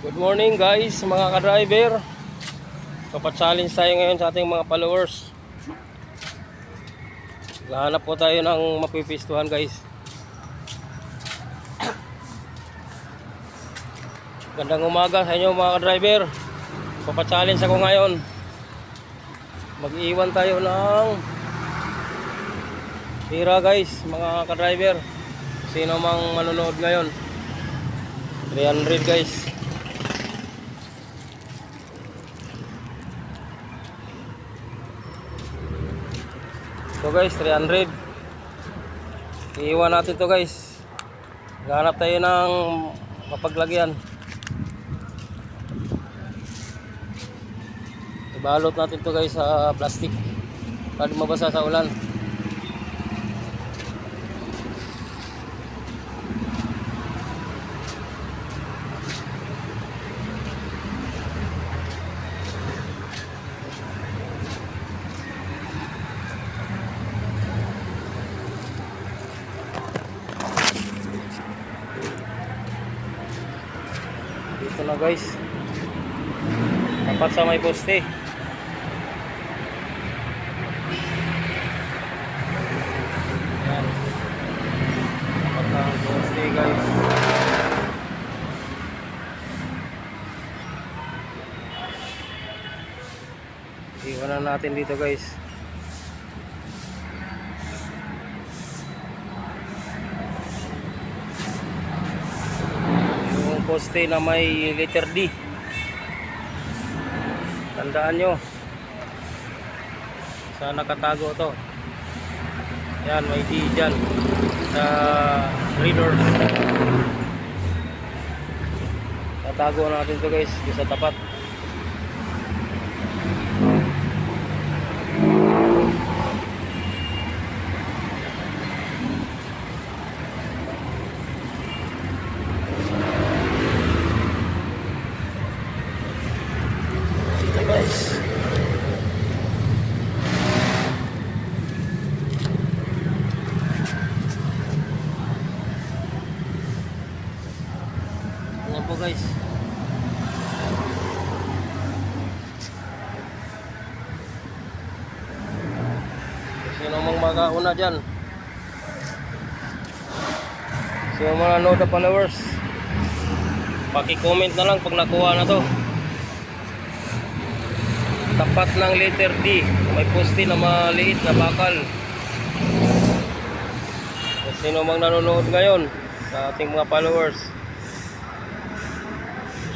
Good morning guys, mga ka-driver. Papat-challenge tayo ngayon sa ating mga followers. Gahanap po tayo ng mapipistuhan guys. Gandang umaga sa inyo mga ka-driver. Papat-challenge ako ngayon. Mag-iwan tayo ng tira guys, mga ka-driver. Sino mang manonood ngayon. 300 guys. So guys, 300. Iiwan natin to guys. Gahanap tayo ng mapaglagyan. Ibalot natin to guys sa plastic para di mabasa sa ulan. Dito na guys, tapat sa may poste. Yan, tapat sa may poste guys. Iwan na natin dito guys. Poste na may letter D, tandaan nyo, saan nakatago to. Yan, may D dyan sa readers. Tatago natin to guys sa tapat. Guys, ayan po guys. Sino mang makauna dyan? Sino mga nanood na followers, paki-comment na lang pag nakuha na to. Tapat ng letter D, may poste na maliit na bakal. Sino mang nanonood ngayon sa ating mga followers,